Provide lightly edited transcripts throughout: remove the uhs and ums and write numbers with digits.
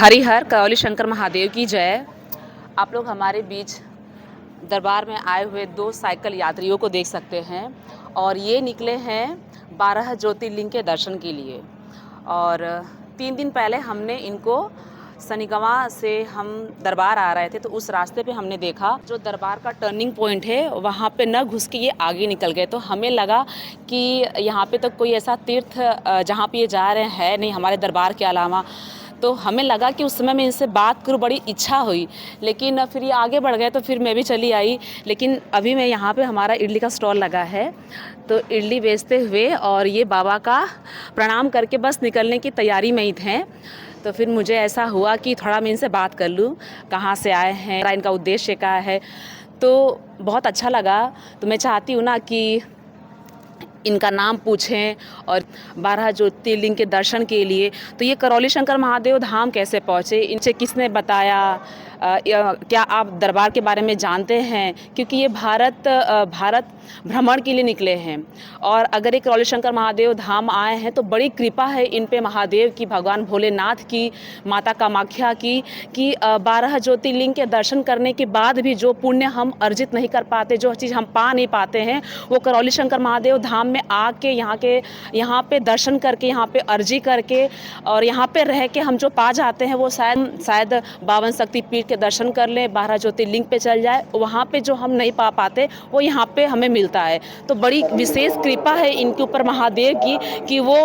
हरिहर करौली शंकर महादेव की जय। आप लोग हमारे बीच दरबार में आए हुए दो साइकिल यात्रियों को देख सकते हैं और ये निकले हैं 12 ज्योतिर्लिंग के दर्शन के लिए। और 3 दिन पहले हमने इनको सनिगवा से हम दरबार आ रहे थे तो उस रास्ते पे हमने देखा जो दरबार का टर्निंग पॉइंट है वहाँ पे न घुस के ये आगे निकल गए। तो हमें लगा कि यहाँ पे तो कोई ऐसा तीर्थ जहाँ पे ये जा रहे हैं नहीं हमारे दरबार के अलावा। तो हमें लगा कि उस समय मैं इनसे बात करूँ, बड़ी इच्छा हुई, लेकिन फिर ये आगे बढ़ गए तो फिर मैं भी चली आई। लेकिन अभी मैं यहाँ पे हमारा इडली का स्टॉल लगा है तो इडली बेचते हुए और ये बाबा का प्रणाम करके बस निकलने की तैयारी में ही थे। तो फिर मुझे ऐसा हुआ कि थोड़ा मैं इनसे बात कर लूँ, कहाँ से आए हैं, इनका उद्देश्य क्या है। तो बहुत अच्छा लगा। तो मैं चाहती हूँ ना कि इनका नाम पूछें और 12 ज्योतिर्लिंग के दर्शन के लिए। तो ये करौली शंकर महादेव धाम कैसे पहुँचे, इनसे किसने बताया, क्या आप दरबार के बारे में जानते हैं? क्योंकि ये भारत भ्रमण के लिए निकले हैं और अगर ये करौली शंकर महादेव धाम आए हैं तो बड़ी कृपा है इन पे महादेव की, भगवान भोलेनाथ की, माता कामाख्या की कि 12 ज्योतिर्लिंग के दर्शन करने के बाद भी जो पुण्य हम अर्जित नहीं कर पाते, जो चीज़ हम पा नहीं पाते हैं, वो करौली शंकर महादेव धाम में आके यहाँ पे दर्शन करके, यहाँ पे अर्जी करके और यहाँ पे रह के हम जो पा जाते हैं वो शायद 52 शक्तिपीठ के दर्शन कर लें, 12 ज्योतिर्लिंग पे चल जाए, वहाँ पे जो हम नहीं पा पाते वो यहाँ पे हमें मिलता है। तो बड़ी विशेष कृपा है इनके ऊपर महादेव की कि वो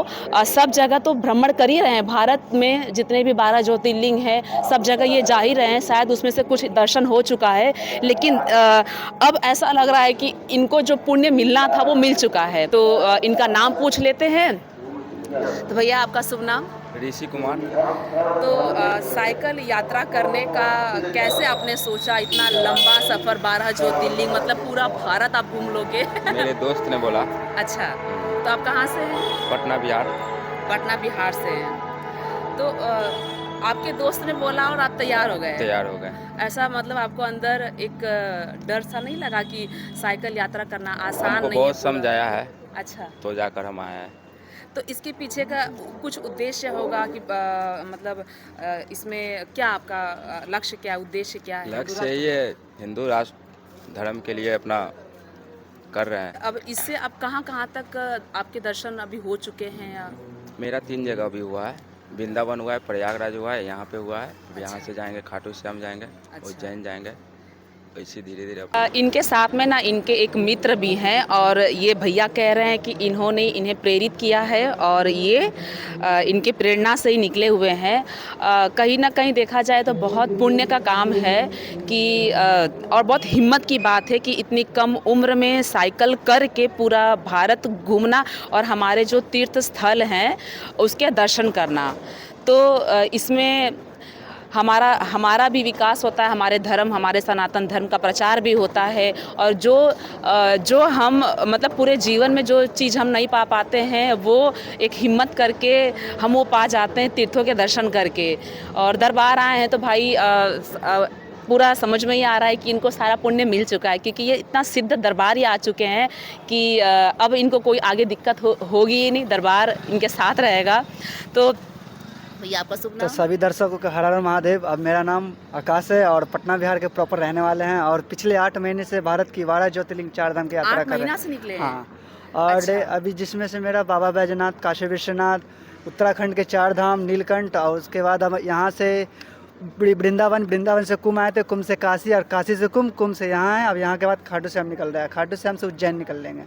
सब जगह तो भ्रमण कर ही रहे हैं। भारत में जितने भी 12 ज्योतिर्लिंग हैं सब जगह ये जा ही रहे हैं, शायद उसमें से कुछ दर्शन हो चुका है, लेकिन अब ऐसा लग रहा है कि इनको जो पुण्य मिलना था वो मिल चुका है। तो इनका नाम पूछ लेते हैं। तो भैया आपका शुभ नाम? ऋषि कुमार। तो साइकिल यात्रा करने का कैसे आपने सोचा, इतना लंबा सफ़र 12 ज्योतिर्लिंग, मतलब पूरा भारत आप घूम लोगे? मेरे दोस्त ने बोला। अच्छा, तो आप कहाँ से हैं? पटना बिहार। पटना बिहार से हैं। तो आपके दोस्त ने बोला और आप तैयार हो गए? तैयार हो गए। ऐसा मतलब आपको अंदर एक डर सा नहीं लगा कि साइकिल यात्रा करना आसान हमको नहीं है? बहुत समझाया है अच्छा, तो जाकर हम आए हैं। तो इसके पीछे का कुछ उद्देश्य होगा कि मतलब इसमें क्या आपका लक्ष्य, क्या उद्देश्य, क्या है? लक्ष्य ये हिंदू राष्ट्र धर्म के लिए अपना कर रहे हैं। अब इससे अब कहाँ तक आपके दर्शन अभी हो चुके हैं? या मेरा 3 जगह भी हुआ है, वृंदावन हुआ है, प्रयागराज हुआ है, यहाँ पे हुआ है। अब यहाँ अच्छा। से जाएंगे खाटू श्याम जाएंगे, अच्छा। उज्जैन जाएंगे, ऐसे धीरे धीरे। इनके साथ में ना इनके एक मित्र भी हैं और ये भैया कह रहे हैं कि इन्होंने इन्हें प्रेरित किया है और ये इनके प्रेरणा से ही निकले हुए हैं। कहीं ना कहीं देखा जाए तो बहुत पुण्य का काम है कि और बहुत हिम्मत की बात है कि इतनी कम उम्र में साइकिल करके पूरा भारत घूमना और हमारे जो तीर्थ स्थल हैं उसके दर्शन करना। तो इसमें हमारा भी विकास होता है, हमारे धर्म, हमारे सनातन धर्म का प्रचार भी होता है और जो हम मतलब पूरे जीवन में जो चीज़ हम नहीं पा पाते हैं वो एक हिम्मत करके हम वो पा जाते हैं तीर्थों के दर्शन करके। और दरबार आए हैं तो भाई पूरा समझ में ही आ रहा है कि इनको सारा पुण्य मिल चुका है, क्योंकि ये इतना सिद्ध दरबार ही आ चुके हैं कि अब इनको कोई आगे दिक्कत होगी ही नहीं, दरबार इनके साथ रहेगा। तो भैया आपका शुभ तो नाम? सभी दर्शकों का हर हर महादेव। अब मेरा नाम आकाश है और पटना बिहार के प्रॉपर रहने वाले हैं और पिछले 8 महीने से भारत की 12 ज्योतिर्लिंग 4 धाम की यात्रा 8 कर रहे महीना हैं। से निकले हैं? हाँ, और अच्छा। अभी जिसमें से मेरा बाबा बैजनाथ, काशी विश्वनाथ, उत्तराखंड के 4 धाम, नीलकंठ, और उसके बाद हम यहाँ से वृंदावन से कुंभ आए थे, कुंभ से काशी और काशी से कुंभ से यहाँ है। अब यहाँ के बाद खाटू श्याम निकल रहा है, खाटू श्याम से उज्जैन निकल लेंगे,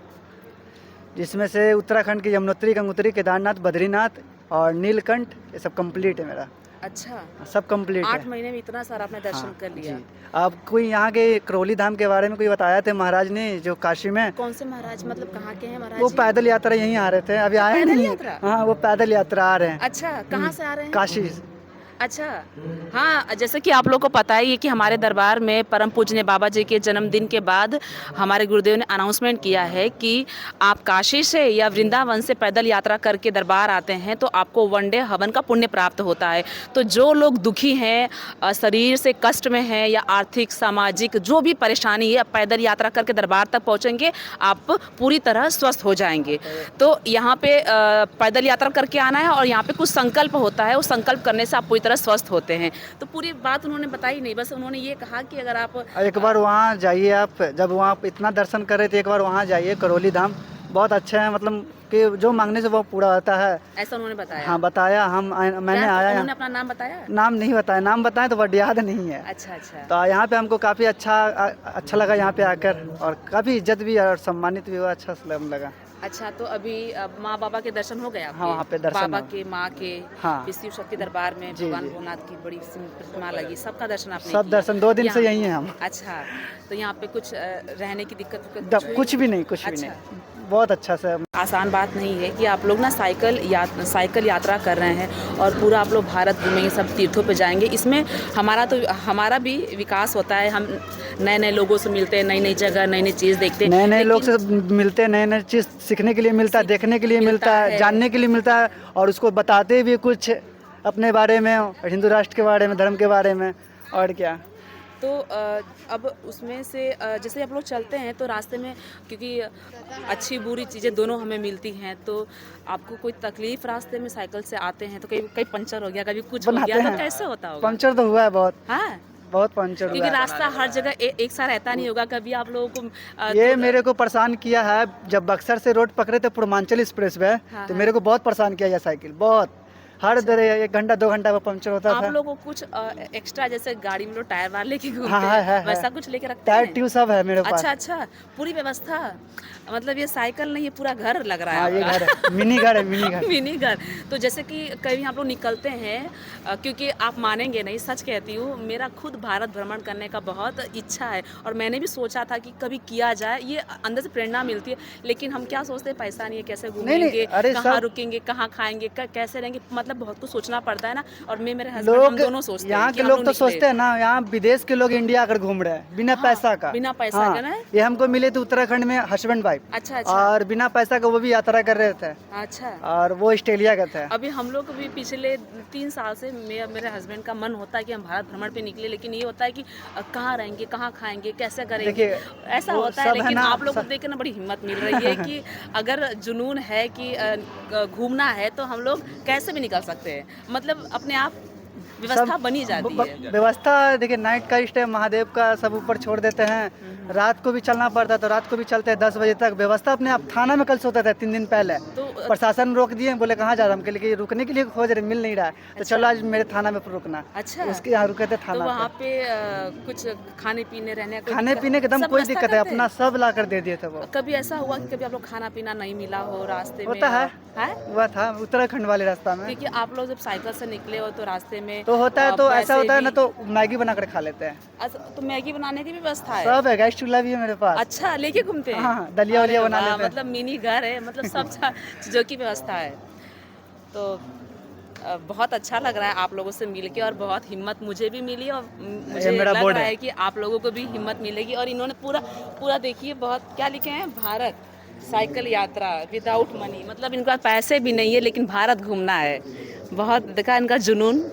जिसमें से उत्तराखंड की यमुनोत्री, गंगोत्री, केदारनाथ, बद्रीनाथ और नीलकंठ, ये सब कंप्लीट है मेरा। अच्छा, सब कंप्लीट है। 8 महीने में इतना सारा आपने दर्शन हाँ, कर लिया। जी। अब कोई यहाँ के करौली धाम के बारे में कोई बताया थे महाराज ने, जो काशी में, कौन से महाराज, मतलब कहाँ के हैं महाराज वो जी? पैदल यात्रा यहीं आ रहे थे, अभी आए पैदल नहीं। यात्रा? हाँ, वो पैदल यात्रा आ रहे हैं। अच्छा, कहाँ से आ रहे हैं? काशी। अच्छा, हाँ, जैसे कि आप लोगों को पता ही है कि हमारे दरबार में परम पूजनीय बाबा जी के जन्मदिन के बाद हमारे गुरुदेव ने अनाउंसमेंट किया है कि आप काशी से या वृंदावन से पैदल यात्रा करके दरबार आते हैं तो आपको 1 डे हवन का पुण्य प्राप्त होता है। तो जो लोग दुखी हैं, शरीर से कष्ट में हैं या आर्थिक सामाजिक जो भी परेशानी है, पैदल यात्रा करके दरबार तक पहुँचेंगे, आप पूरी तरह स्वस्थ हो जाएंगे। तो यहाँ पे पैदल यात्रा करके आना है और यहाँ पे कुछ संकल्प होता है, उस संकल्प करने से आप पूरी तरह स्वस्थ होते हैं। तो पूरी बात उन्होंने बताई नहीं, बस उन्होंने ये कहा कि अगर आप एक बार वहाँ जाइए आप, जब वहाँ पे इतना दर्शन कर रहे थे, एक बार वहाँ जाइए करौली धाम, बहुत अच्छा है, मतलब कि जो मांगने से वो पूरा होता है। ऐसा उन्होंने बताया। हाँ बताया, मैंने क्या आया उन्होंने यहाँ, अपना नाम बताया? नाम नहीं बताया, नाम बताएं तो वर्ड याद नहीं है। अच्छा अच्छा। तो यहाँ पे हमको काफ़ी अच्छा लगा यहाँ पे आकर, और काफ़ी इज्जत भी और सम्मानित भी हुआ, अच्छा लगा। अच्छा, तो अभी माँ बाबा के दर्शन हो गए आपके? हाँ, वहाँ पे दर्शन बाबा हो। के, माँ के, हाँ। फिर शिव शक्ति दरबार में जी, भगवान जी। भोलेनाथ की बड़ी सी प्रतिमा लगी, सबका दर्शन आपने सब किया? दर्शन 2 दिन से यहाँ- यहीं हैं हम। अच्छा, तो यहाँ पे कुछ रहने की दिक्कत विक्कत हुई? कुछ भी नहीं, कुछ भी अच्छा। नहीं, बहुत अच्छा से। आसान बात नहीं है कि आप लोग ना साइकिल यात्रा कर रहे हैं और पूरा आप लोग भारत घूमेंगे, सब तीर्थों पे जाएंगे। इसमें हमारा भी विकास होता है, हम नए नए लोगों से मिलते हैं, नई नई जगह, नई नई चीज़ देखते हैं। नए नए लोग से लेकिन मिलते हैं, नए नए चीज़ सीखने के लिए मिलता है, देखने के लिए मिलता मिलता है, है। जानने के लिए मिलता है, और उसको बताते भी कुछ अपने बारे में, हिंदू राष्ट्र के बारे में, धर्म के बारे में, और क्या। तो अब उसमें से जैसे आप लोग चलते हैं तो रास्ते में, क्योंकि अच्छी बुरी चीज़ें दोनों हमें मिलती हैं, तो आपको कोई तकलीफ रास्ते में साइकिल से आते हैं तो कहीं पंचर हो गया, कभी कुछ हो बनाते गया, तो हैं। कैसे होता होगा? पंचर तो हुआ है बहुत, हाँ, बहुत पंचर हुआ क्योंकि है। रास्ता हर जगह एक सा रहता नहीं होगा, कभी आप लोगों को ये मेरे को परेशान किया है, जब बक्सर से रोड पकड़े थे पूर्वांचल एक्सप्रेस पे, हाँ, तो हाँ। मेरे को बहुत परेशान किया ये साइकिल, बहुत। हर दर 1 घंटा 2 घंटा वो पंचर होता आप था। लोगों को कुछ एक्स्ट्रा, जैसे गाड़ी में लोग टायर वार लेके घूमते हाँ, है, हैं, है। वैसा कुछ लेके रखते टायर हैं? ट्यूब सब है मेरे पास। अच्छा अच्छा, पूरी व्यवस्था, मतलब ये साइकिल नहीं, ये पूरा घर लग रहा है हाँ, ये आपका। घर है, मिनी घर है, मिनी घर। मिनी घर। तो जैसे कि कभी आप लोग निकलते हैं, क्योंकि आप मानेंगे नहीं, सच कहती हूँ, मेरा खुद भारत भ्रमण करने का बहुत इच्छा है और मैंने भी सोचा था कि कभी किया जाए, ये अंदर से प्रेरणा मिलती है। लेकिन हम क्या सोचते हैं, पैसा नहीं है, कैसे घूमेंगे, अरे कहाँ सब- रुकेंगे, कहाँ खाएंगे, कैसे रहेंगे, मतलब बहुत कुछ सोचना पड़ता है ना। और मैं, मेरे हस्बैंड, हम दोनों सोचते हैं यहाँ कि के हम लोग तो निकले। सोचते हैं ना, यहाँ विदेश के लोग इंडिया आकर घूम रहे हैं बिना हाँ, पैसा का। बिना पैसा हाँ, के ना। ये हमको मिले थे उत्तराखंड में, हस्बैंड वाइफ, अच्छा अच्छा। और बिना पैसा का वो भी यात्रा कर रहे थे, अच्छा, और वो ऑस्ट्रेलिया का थे। अभी हम लोग को भी पिछले 3 साल से मेरे हस्बैंड का मन होता है कि हम भारत भ्रमण पे निकले, लेकिन ये होता है कि कहाँ रहेंगे, कहाँ खाएंगे, कैसे करेंगे, देखिए, ऐसा वो होता है। सब है लेकिन ना, आप लोग को सब- देख के ना बड़ी हिम्मत मिल रही है कि अगर जुनून है कि घूमना है तो हम लोग कैसे भी निकल सकते हैं, मतलब अपने आप व्यवस्था बनी जाती है। व्यवस्था देखिए, नाइट का इस टाइम महादेव का सब ऊपर छोड़ देते हैं, रात को भी चलना पड़ता है, तो रात को भी चलते हैं 10 बजे तक। व्यवस्था अपने आप थाना में कल सोता था 3 दिन पहले, तो प्रशासन रोक दिए, बोले कहाँ जा रहा हम, के लिए रुकने के लिए खोज रहे, मिल नहीं रहा है, तो चलो आज मेरे थाना में रुकना। अच्छा, उसके यहाँ रुके थे तो थाना वहाँ पे। पे कुछ खाने पीने रहने का खाने पीने के दम सब कोई व्यवस्था दिक्कत है, करते अपना हैं? सब ला कर दे दिए थे वो। कभी ऐसा हुआ कि कभी आप लोग खाना पीना नहीं मिला हो रास्ते में? होता है, है? हुआ था उत्तराखंड वाले रास्ता में। क्योंकि आप लोग जब साइकिल से निकले हो तो रास्ते में तो होता है, तो ऐसा वैसे होता है ना, भी- तो मैगी बना कर खा लेते हैं। अच्छा, तो मैगी बनाने की भी व्यवस्था है? सब है, गैस चूल्हा भी है मेरे पास। अच्छा, लेके घूमते हैं? हाँ, दलिया वलिया अरे बना वाह, लेते हैं। मतलब मिनी घर है, मतलब सब चीज़ों की व्यवस्था है। तो बहुत अच्छा लग रहा है आप लोगों से मिलके, और बहुत हिम्मत मुझे भी मिली, और मुझे मेरा लग बोर्ड रहा है। है कि आप लोगों को भी हिम्मत मिलेगी। और इन्होंने पूरा देखिए, बहुत क्या लिखे हैं, भारत साइकिल यात्रा विदाउट मनी, मतलब इनके पास पैसे भी नहीं है लेकिन भारत घूमना है। बहुत देखा इनका जुनून।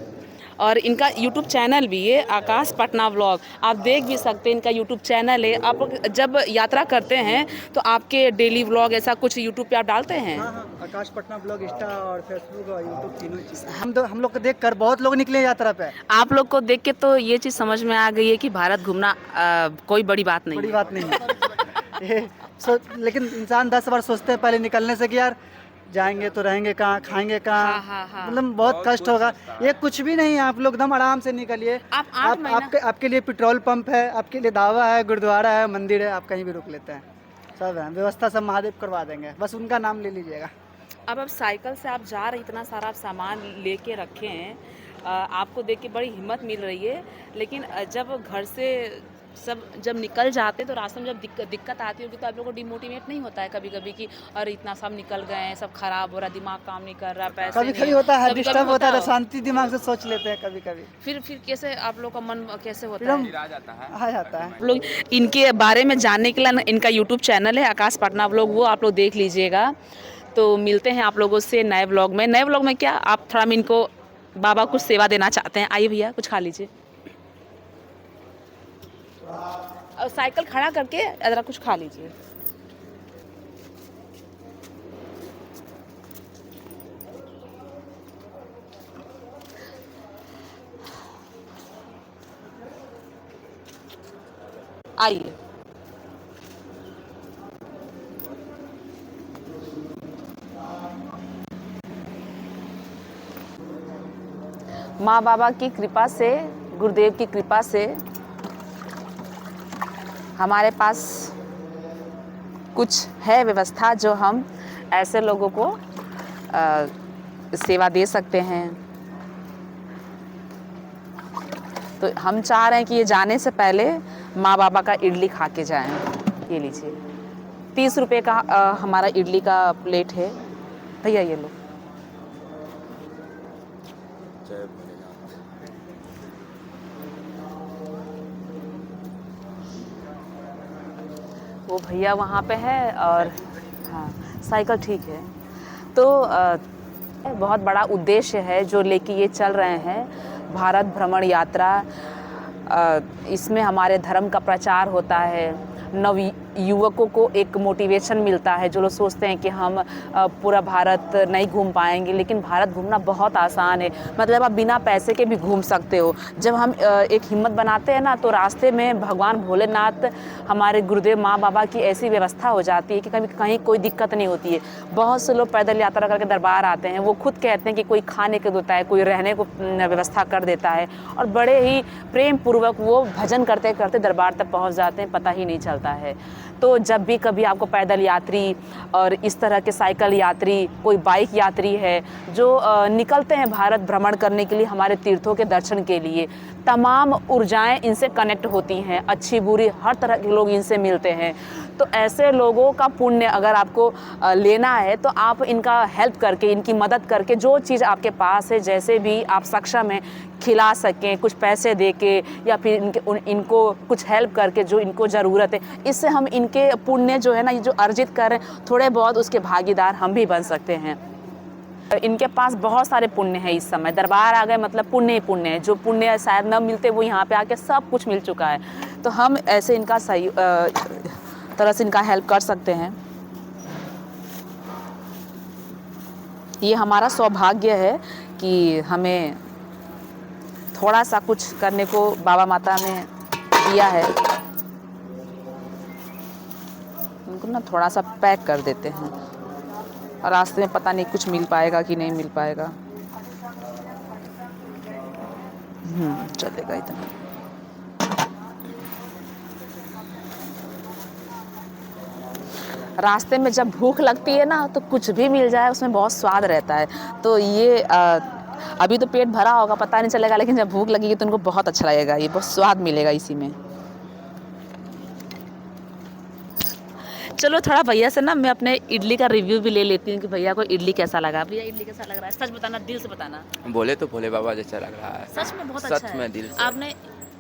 और इनका यूट्यूब चैनल भी है, आकाश पटना व्लॉग, आप देख भी सकते हैं, इनका यूट्यूब चैनल है। आप लोग जब यात्रा करते हैं तो आपके डेली व्लॉग ऐसा कुछ यूट्यूब पे आप डालते हैं? हाँ, आकाश पटना ब्लॉग, इंस्टा और फेसबुक और यूट्यूब, तीनों चीज़। हम लोग को देख कर बहुत लोग निकले यात्रा पे। आप लोग को देख के तो ये चीज़ समझ में आ गई है कि भारत घूमना कोई बड़ी बात नहीं बड़ी है। बात नहीं है। लेकिन इंसान 10 बार सोचते हैं पहले निकलने से कि यार जाएंगे तो रहेंगे कहाँ, खाएंगे कहाँ, हाँ। मतलब बहुत कष्ट होगा। ये कुछ भी नहीं है, आप लोग एकदम आराम से निकलिए। आप 8 महीना आपके लिए पेट्रोल पंप है, आपके लिए दावा है, गुरुद्वारा है, मंदिर है, आप कहीं भी रुक लेते हैं, सब है, व्यवस्था सब महादेव करवा देंगे, बस उनका नाम ले लीजिएगा। अब साइकिल से आप जा रहे, इतना सारा आप सामान लेके रखे हैं, आपको देख के बड़ी हिम्मत मिल रही है। लेकिन जब घर से सब जब निकल जाते हैं तो रास्ते में जब दिक्कत आती होगी तो आप लोगों को डिमोटिवेट नहीं होता है कभी कभी कि अरे इतना सब निकल गए हैं, सब खराब हो रहा, दिमाग काम नहीं कर रहा, पैसे कभी नहीं कभी होता है, कभी-कभी डिस्टर्ब होता है, तो हो। शांति दिमाग से सोच लेते हैं कभी कभी, फिर कैसे आप लोग का मन कैसे होता फिर हम है? आ जाता है। आ जाता है। आप लोग इनके बारे में जानने के लिए ना, इनका यूट्यूब चैनल है आकाश पटना व्लॉग, वो आप लोग देख लीजिएगा। तो मिलते हैं आप लोगों से नए व्लॉग में। नए व्लॉग में क्या, आप थोड़ा में इनको बाबा कुछ सेवा देना चाहते हैं? आइए भैया, कुछ खा लीजिए, और साइकिल खड़ा करके ज़रा कुछ खा लीजिए। आइए। माँ बाबा की कृपा से, गुरुदेव की कृपा से हमारे पास कुछ है व्यवस्था जो हम ऐसे लोगों को सेवा दे सकते हैं। तो हम चाह रहे हैं कि ये जाने से पहले माँ बाबा का इडली खा के जाएं। ये लीजिए, 30 रुपये का हमारा इडली का प्लेट है भैया, ये लो। जय भोलेनाथ। वो भैया वहाँ पे है और हाँ, साइकिल ठीक है। तो बहुत बड़ा उद्देश्य है जो लेके ये चल रहे हैं, भारत भ्रमण यात्रा। इसमें हमारे धर्म का प्रचार होता है, नव युवकों को एक मोटिवेशन मिलता है। जो लोग सोचते हैं कि हम पूरा भारत नहीं घूम पाएंगे, लेकिन भारत घूमना बहुत आसान है। मतलब आप बिना पैसे के भी घूम सकते हो। जब हम एक हिम्मत बनाते हैं ना, तो रास्ते में भगवान भोलेनाथ, हमारे गुरुदेव माँ बाबा की ऐसी व्यवस्था हो जाती है कि कभी कहीं कोई दिक्कत नहीं होती है। बहुत से लोग पैदल यात्रा करके दरबार आते हैं, वो खुद कहते हैं कि कोई खाने को देता है, कोई रहने को व्यवस्था कर देता है, और बड़े ही प्रेम पूर्वक वो भजन करते करते दरबार तक पहुँच जाते हैं, पता ही नहीं चलता है। तो जब भी कभी आपको पैदल यात्री और इस तरह के साइकिल यात्री, कोई बाइक यात्री है जो निकलते हैं भारत भ्रमण करने के लिए, हमारे तीर्थों के दर्शन के लिए, तमाम ऊर्जाएं इनसे कनेक्ट होती हैं, अच्छी बुरी हर तरह के लोग इनसे मिलते हैं। तो ऐसे लोगों का पुण्य अगर आपको लेना है तो आप इनका हेल्प करके, इनकी मदद करके, जो चीज़ आपके पास है, जैसे भी आप सक्षम हैं, खिला सकें, कुछ पैसे दे के या फिर इनको कुछ हेल्प करके जो इनको ज़रूरत है, इससे हम इनके पुण्य जो है ना, ये जो अर्जित कर रहे हैं, थोड़े बहुत उसके भागीदार हम भी बन सकते हैं। इनके पास बहुत सारे पुण्य है। इस समय दरबार आ गए मतलब पुण्य ही पुण्य है। जो पुण्य शायद न मिलते वो यहाँ पे आके सब कुछ मिल चुका है। तो हम ऐसे इनका सही तरह से इनका हेल्प कर सकते हैं। ये हमारा सौभाग्य है कि हमें थोड़ा सा कुछ करने को बाबा माता ने दिया है। इनको ना थोड़ा सा पैक कर देते हैं, और रास्ते में पता नहीं कुछ मिल पाएगा कि नहीं मिल पाएगा। चलेगा इतना। रास्ते में जब भूख लगती है ना, तो कुछ भी मिल जाए उसमें बहुत स्वाद रहता है। तो ये अभी तो पेट भरा होगा, पता नहीं चलेगा, लेकिन जब भूख लगेगी तो उनको बहुत अच्छा लगेगा, ये बहुत स्वाद मिलेगा इसी में। चलो थोड़ा भैया से ना मैं अपने इडली का रिव्यू भी ले लेती हूँ कि भैया को इडली कैसा लगा। भैया इडली कैसा लग रहा है? सच बताना, दिल से बताना। बोले तो भोले बाबा जैसा लग रहा है। सच में बहुत अच्छा सच है। में दिल से। आपने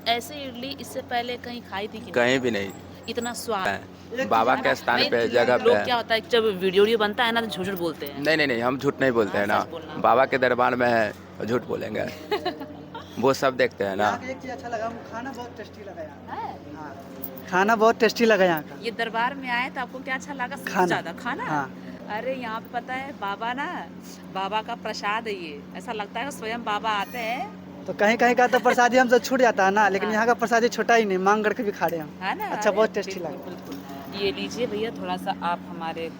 ऐसे इडली इससे पहले कहीं खाई थी कि कहीं भी नहीं। इतना स्वाद बाबा के स्थान पे, जगह लोग पे। क्या होता है जब वीडियो बनता है ना तो झूठ बोलते हैं। नहीं, हम झूठ नहीं बोलते हैं ना। सच बोलना। बाबा के दरबार में है, झूठ बोलेंगे? वो सब देखते हैं ना। यहाँ का एक चीज़ अच्छा लगा, खाना बहुत टेस्टी लगा यहाँ। हाँ, खाना बहुत टेस्टी लगा यहाँ का। ये दरबार में आए तो आपको क्या अच्छा लगा? खाना। ज़्यादा खाना। हाँ। अरे यहाँ पे पता है बाबा का प्रसाद है ये। ऐसा लगता है स्वयं बाबा आते हैं। तो कहीं कहीं का तो प्रसादी हमसे छूट जाता है ना, लेकिन यहाँ का प्रसादी छोटा ही नहीं, मांग करके भी खा रहे हैं। है ना? अच्छा, अरे बहुत टेस्टी बिल्कुल, लगा। बिल्कुल। ये लीजिए भैया थोड़ा सा आप हमारे,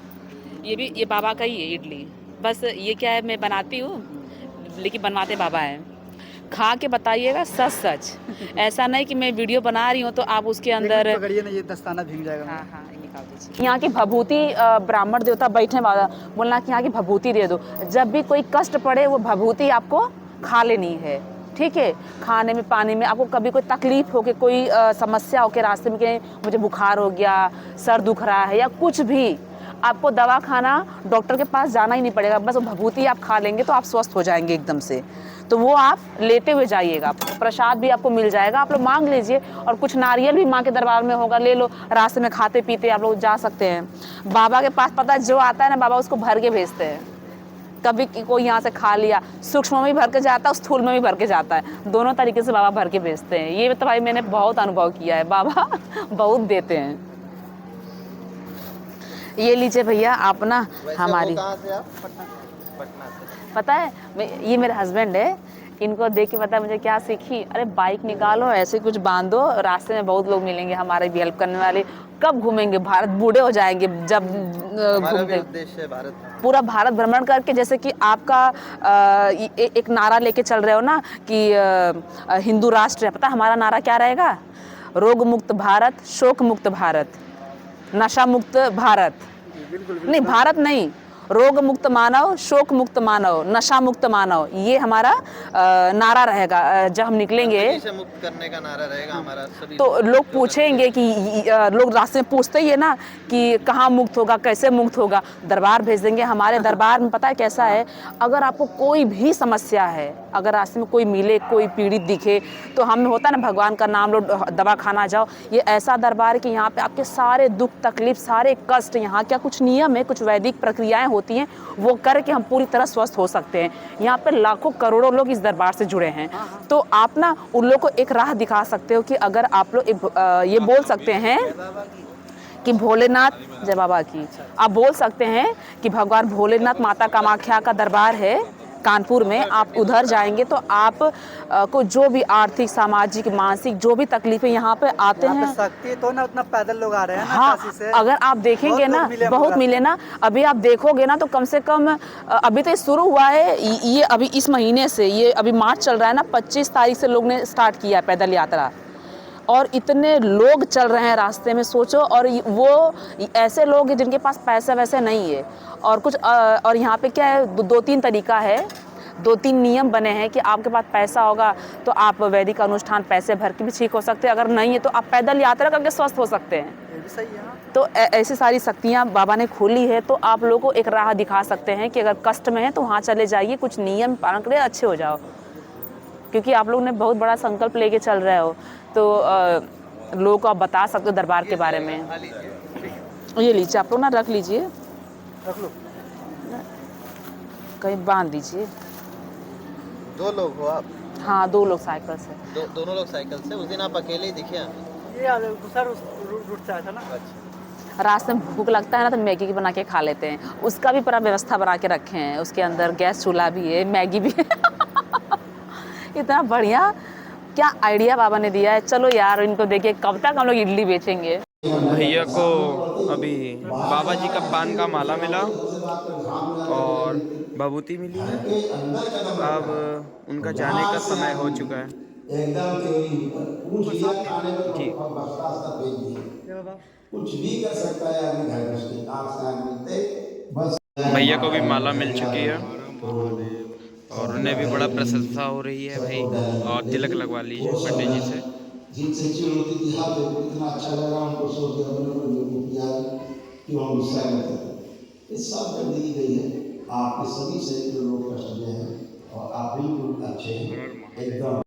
ये बाबा का ही है इडली। बस ये क्या है, मैं बनाती हूँ लेकिन बनवाते बाबा हैं। खा के बताइएगा सच। ऐसा नहीं कि मैं वीडियो बना रही हूँ तो आप उसके अंदर पकड़िए ना, ये दस्ताना भीग जाएगा। हाँ निकाल दीजिए। यहाँ की भभूति, ब्राह्मण देवता बैठने वाला बोलना कि यहाँ की भभूति दे दो। जब भी कोई कष्ट पड़े वो भभूति आपको खा लेनी है, ठीक है? खाने में, पानी में आपको कभी कोई तकलीफ हो के, कोई समस्या हो के रास्ते में कि मुझे बुखार हो गया, सर दुख रहा है या कुछ भी, आपको दवा खाना, डॉक्टर के पास जाना ही नहीं पड़ेगा। बस वो भभूति आप खा लेंगे तो आप स्वस्थ हो जाएंगे एकदम से। तो वो आप लेते हुए जाइएगा। प्रसाद भी आपको मिल जाएगा, आप लोग मांग लीजिए। और कुछ नारियल भी माँ के दरबार में होगा, ले लो। रास्ते में खाते पीते आप लोग जा सकते हैं। बाबा के पास पता है जो आता है ना, बाबा उसको भर के भेजते हैं। कभी कोई यहाँ से खा लिया, सूक्ष्म में भी भर के जाता है, स्थूल में भी भर के जाता है। दोनों तरीके से बाबा भर के भेजते हैं। ये तो भाई मैंने बहुत अनुभव किया है, बाबा बहुत देते हैं। ये लीजिए भैया आप ना हमारी, पटना से। पता है ये मेरे हस्बैंड है, इनको देख के पता है मुझे क्या सीखी, अरे बाइक निकालो, ऐसे कुछ बांधो, रास्ते में बहुत लोग मिलेंगे हमारे भी हेल्प करने वाले। कब घूमेंगे भारत, बूढ़े हो जाएंगे जब घूमते। उद्देश्य है भारत पूरा भारत भ्रमण करके, जैसे कि आपका एक नारा लेके चल रहे हो ना कि हिंदू राष्ट्र है, पता हमारा नारा क्या रहेगा? रोग मुक्त भारत, शोक मुक्त भारत, नशा मुक्त भारत। नहीं, भारत नहीं, रोग मुक्त मानव, शोक मुक्त मानव, नशा मुक्त मानव, ये हमारा नारा रहेगा जब हम निकलेंगे। से मुक्त करने का नारा रहेगा हमारा सभी। तो लोग पूछेंगे कि लोग रास्ते में पूछते ही है ना कि कहाँ मुक्त होगा, कैसे मुक्त होगा, दरबार भेज देंगे। हमारे दरबार में पता है कैसा है, अगर आपको कोई भी समस्या है, अगर रास्ते में कोई मिले, कोई पीड़ित दिखे, तो हमें होता है ना भगवान का नाम लो, दवा खाना जाओ। ये ऐसा दरबार है कि यहाँ पे आपके सारे दुख तकलीफ, सारे कष्ट, यहाँ क्या कुछ नियम है, कुछ वैदिक प्रक्रियाएं होती हैं, वो करके हम पूरी तरह स्वस्थ हो सकते हैं। यहाँ पे लाखों करोड़ों लोग इस दरबार से जुड़े हैं। तो आप ना उन लोग को एक राह दिखा सकते हो कि अगर आप लोग ये बोल सकते हैं कि भोलेनाथ, जय बाबा की, आप बोल सकते हैं कि भगवान भोलेनाथ, माता कामाख्या का दरबार है कानपुर में, आप उधर जाएंगे तो आप को जो भी आर्थिक, सामाजिक, मानसिक जो भी तकलीफें यहाँ पे आते हैं, शक्ति तो ना उतना पैदल लोग आ रहे हैं ना हाँ, काशी से। अगर आप देखेंगे ना बहुत मिले ना, अभी आप देखोगे ना तो कम से कम अभी तो शुरू हुआ है ये, अभी इस महीने से, ये अभी मार्च चल रहा है ना, 25 तारीख से लोग ने स्टार्ट किया है पैदल यात्रा, और इतने लोग चल रहे हैं रास्ते में, सोचो। और वो ऐसे लोग हैं जिनके पास पैसा वैसे नहीं है, और कुछ और यहाँ पे क्या है, दो तीन तरीका है, 2-3 नियम बने हैं कि आपके पास पैसा होगा तो आप वैदिक अनुष्ठान पैसे भर के भी ठीक हो सकते हैं, अगर नहीं है तो आप पैदल यात्रा करके स्वस्थ हो सकते हैं। ये भी सही है। तो ऐसी सारी शक्तियाँ बाबा ने खोली है, तो आप लोगों को एक राह दिखा सकते हैं कि अगर कष्ट में है तो वहाँ चले जाइए, कुछ नियम पालन करिए, अच्छे हो जाओ। क्योंकि आप लोग ने बहुत बड़ा संकल्प लेके चल रहे हो, तो लोगों को आप बता सकते हो दरबार के बारे में। ये लीजिए, आप लोग ना रख लीजिए, रख लो। कहीं बांध दीजिए। 2 लोग हो आप? हाँ, 2 लोग साइकिल से। दोनों लोग साइकिल से? उस दिन आप अकेले ही दिखे हमें। ये दूसरा रूट से आया था ना। अच्छा। रास्ते में भूख लगता है ना तो मैगी बना के खा लेते हैं, उसका भी पूरा व्यवस्था बना के रखे हैं, उसके अंदर गैस चूल्हा भी है, मैगी भी है। इतना बढ़िया, क्या आइडिया बाबा ने दिया है। चलो यार, इनको देखिए कब तक हम लोग इडली बेचेंगे। भैया को अभी बाबा जी का पान का माला मिला और भभूति मिली है। अब उनका जाने का समय हो चुका है जी। कुछ भी कर सकता है आदमी घर में, बस भैया को भी माला मिल चुकी है और उन्हें भी बड़ा प्रशंसा हो रही है भाई, और तिलक लगवा लीजिए पंडित जी से। जिनसे चुनौती थी हाँ देखो इतना अच्छा लगा उनको सोच के अपने को जो किया कि हम गुस्सा करते थे, ये सब कर दी गई है। आपके सभी से जो लोग कष्ट में हैं और आप बिल्कुल अच्छे हैं एकदम।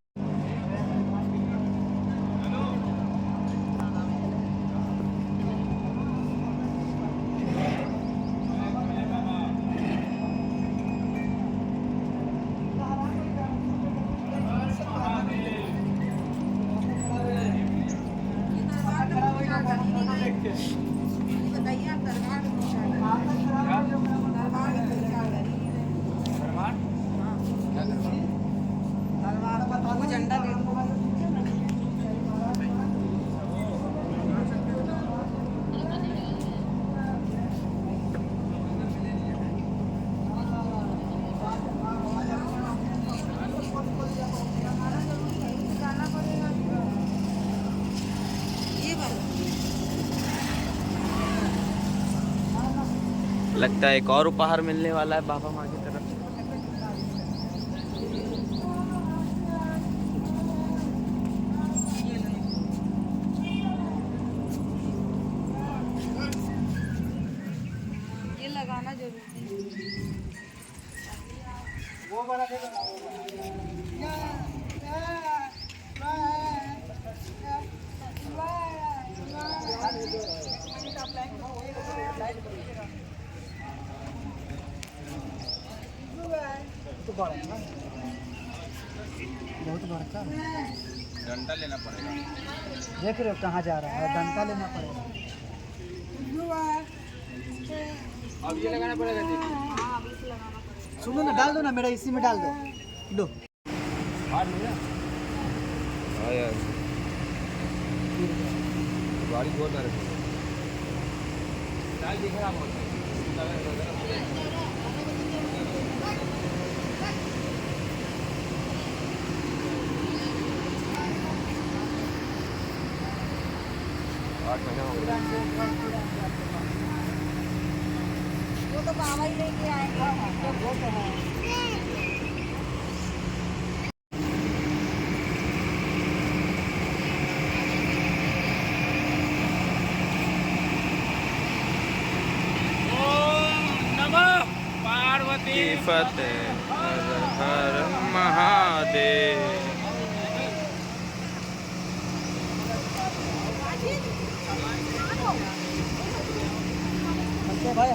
लगता है एक और उपहार मिलने वाला है बाबा माँ की तरफ से। ये लगाना जरूरी है। वो बड़ा तो बड़ा है ना, बहुत बड़ा है। डंडा लेना पड़ेगा। देख रहे हो कहाँ जा रहा है, डंडा लेना पड़ेगा। अब ये लगाना पड़ेगा जी। सुनो ना, डाल दो ना, मेरा इसी में डाल दो, लो। हाँ यार गाड़ी बहुत आ रही वो तो बाबा ही लेके आएंगे। की फतेह हर हर महादेव। भाई